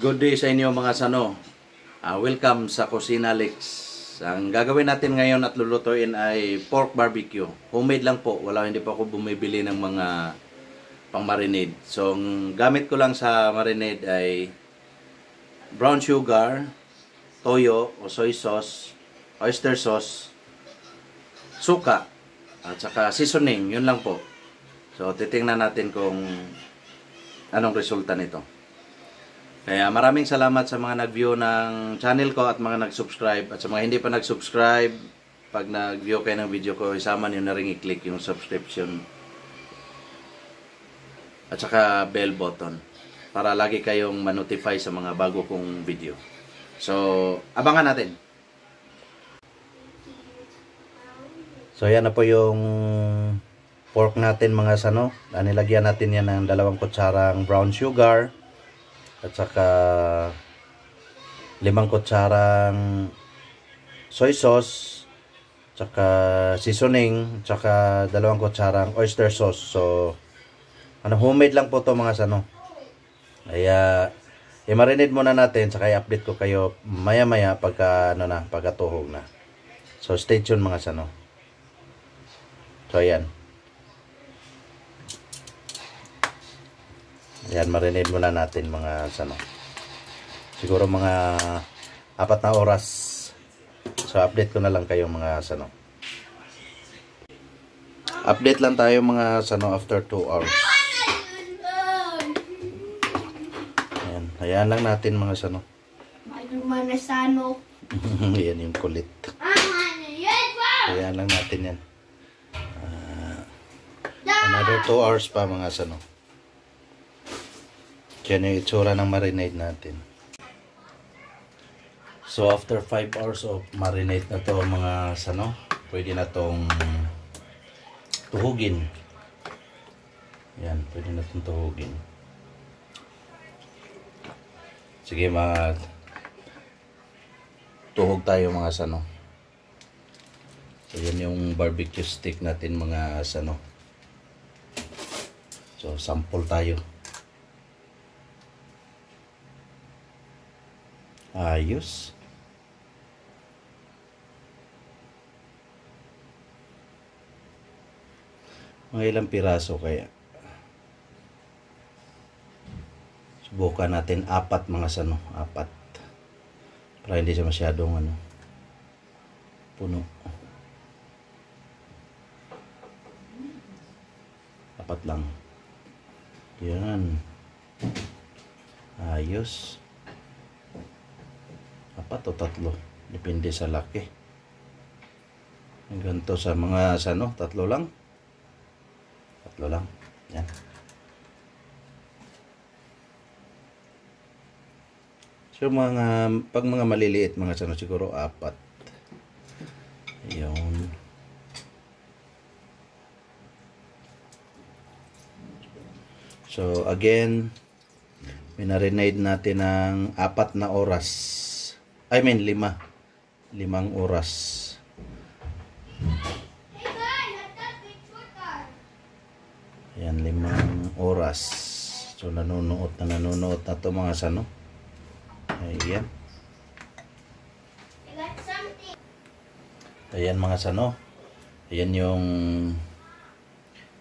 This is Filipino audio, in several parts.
Good day sa inyo mga sano. Welcome sa Kusina Lex. Ang gagawin natin ngayon at lulutuin ay pork barbecue. Homemade lang po. Hindi pa ako bumibili ng mga pang marinade. So, ang gamit ko lang sa marinade ay brown sugar, toyo o soy sauce, oyster sauce, suka, at saka seasoning. Yun lang po. So, titingnan natin kung anong resulta nito. Kaya maraming salamat sa mga nag-view ng channel ko at mga nag-subscribe. At sa mga hindi pa nag-subscribe, pag nag-view kayo ng video ko, isama nyo na rin i-click yung subscription. At saka bell button. Para lagi kayong ma-notify sa mga bago kong video. So, abangan natin. So, yan na po yung pork natin mga sano. Nilagyan natin yan ng 2 kutsarang brown sugar. At saka 5 kutsarang soy sauce, saka seasoning, saka 2 kutsarang oyster sauce. So, homemade lang po to mga sano. Kaya, i-marinate muna natin, saka i-update ko kayo maya-maya pagkatuhog na. So, stay tuned mga sano. So, ayan. Ayan, marinate muna natin mga sano. Siguro mga 4 na oras. So, update ko na lang kayo mga sano. Update lang tayo mga sano after 2 hours. Ayan, hayaan lang natin mga sano. Ayan yung kulit. Hayaan lang natin yan. Another 2 hours pa mga sano. Yan yung itsura ng marinade natin. So after 5 hours of marinade na to mga sano, pwede na tong tuhugin. Yan, pwede na tong tuhugin. Sige, tuhog tayo mga sano. So yan yung barbecue stick natin mga sano. So sample tayo. Ayos. Mga ilang piraso kaya. Subukan natin 4 mga sano. 4. Para hindi siya masyadong puno. 4 lang. Yan. Ayos. 4 o 3. Depende sa laki. Ganito sa mga sano. 3 lang. 3 lang. Yan. So pag mga maliliit mga sano siguro 4. Ayun. So again, minarinade natin ng 4 na oras. 5 oras. Ayan, 5 oras. So, nanonood na to mga sano. Ayan. Ayan mga sano. Ayan yung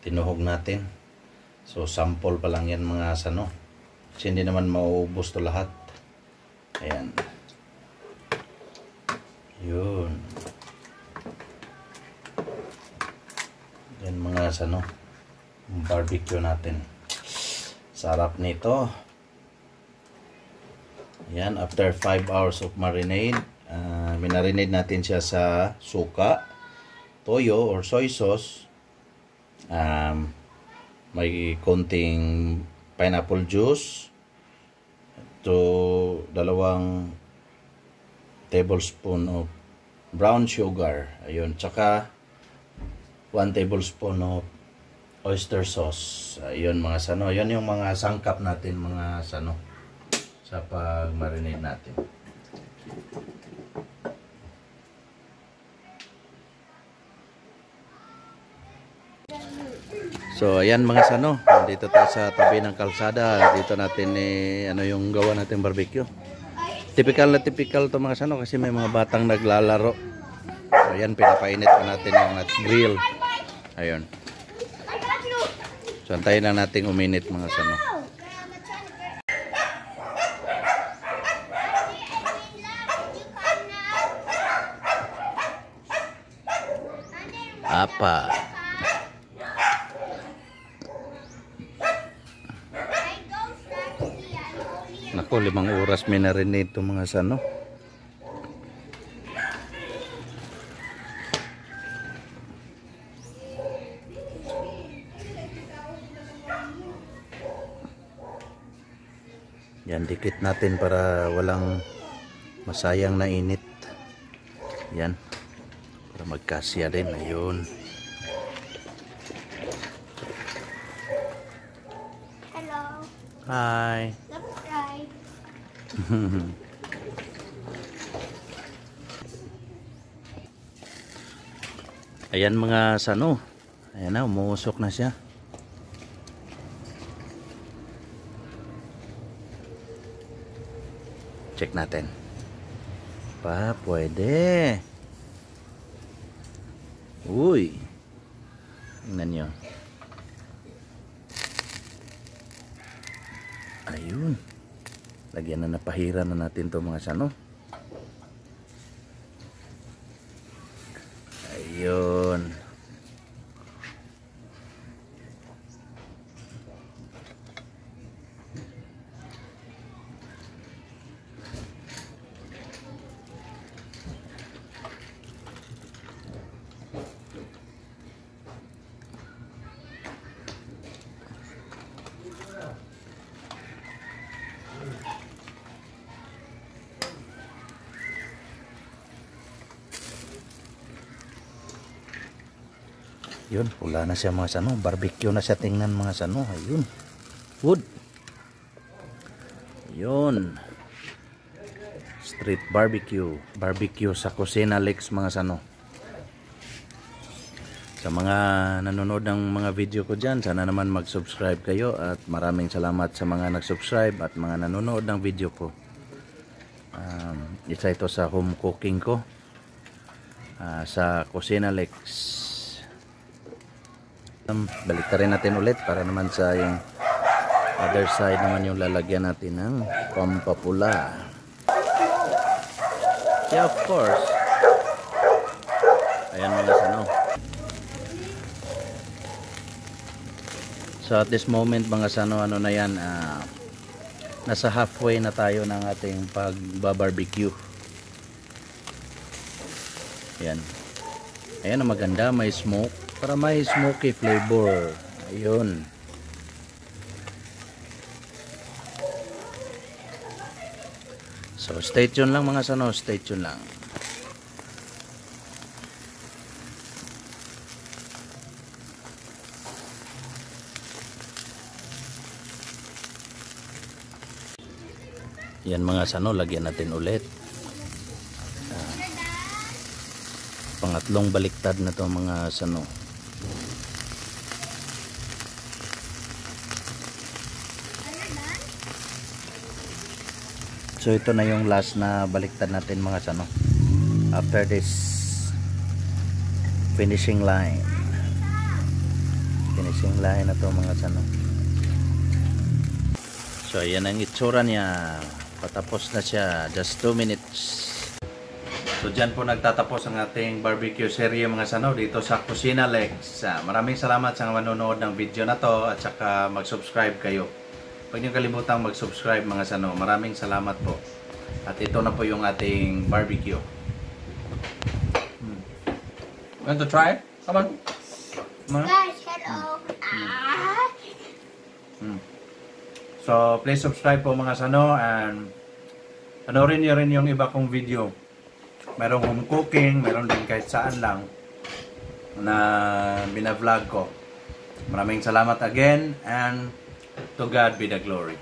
tinuhog natin. So, sample pa lang yan mga sano. Kasi hindi naman mauubos to lahat. Ayan. Yun. Yan mga sano. Barbecue natin. Sarap nito. Yan. After 5 hours of marinade. Minarinade natin siya sa suka, toyo or soy sauce. May konting pineapple juice. To 2 tablespoon of brown sugar. Ayun. Tsaka 1 tablespoon of oyster sauce. Ayun mga sano. Yan yung mga sangkap natin mga sano sa pag-marinate natin. So ayan mga sano, dito tayo sa tabi ng kalsada. Dito natin ano yung gawa natin barbecue. Typical na typical to mga sano kasi may mga batang naglalaro. So ayan, pinapainit pa natin yung grill. Ayun. So antayin lang natin uminit mga sano. Apa? Nako, 5 oras may narinate itong mga sano. Yan, dikit natin para walang masayang na init. Yan. Para magkasya din. Ayun. Hello. Hi. Subscribe. Ayan mga sano. Ayan na, umuusok na siya. Check natin. Pa, pwede. Uy. Tingnan nyo. Ayun. Lagyan na napahira na natin to mga sano. Ayun. Yun, wala na siya mga sano. Barbecue na siya, tingnan mga sano. Ayun. Wood. Yun. Street barbecue. Barbecue sa Cocina Lakes mga sano. Sa mga nanonood ng mga video ko dyan, sana naman mag-subscribe kayo. At maraming salamat sa mga nag-subscribe at mga nanonood ng video ko. Isa ito sa home cooking ko. Sa Cocina Lakes. Balik rin natin ulit para naman sa yung other side naman yung lalagyan natin ng pampapula. Yeah, of course. Ayan mga sano. So at this moment mga sano, ano na yan, nasa halfway na tayo ng ating pagbabarbecue. Ayan. Ayan ang maganda, may smoke. Para may smoky flavor. Ayun. So stay tuned lang mga sano, stay tuned lang. Yan mga sano, lagyan natin ulit. Pangatlong baliktad na to mga sano. So ito na yung last na baliktad natin mga sano. After this finishing line. Finishing line na to mga sano. So ayan ang itsura niya. Patapos na siya. Just 2 minutes. So dyan po nagtatapos ang ating barbecue serye mga sano dito sa Cocina Lakes. Maraming salamat sa manonood ng video na to at saka mag-subscribe kayo. Huwag niyo kalimutang mag-subscribe mga sano. Maraming salamat po. At ito na po yung ating barbecue. Want to try? Come on. Guys, hello. So please subscribe po mga sano and panoorin niyo rin yung iba kong video. Merong home cooking, meron din kahit saan lang na bina-vlog ko. Maraming salamat again and to God be the glory.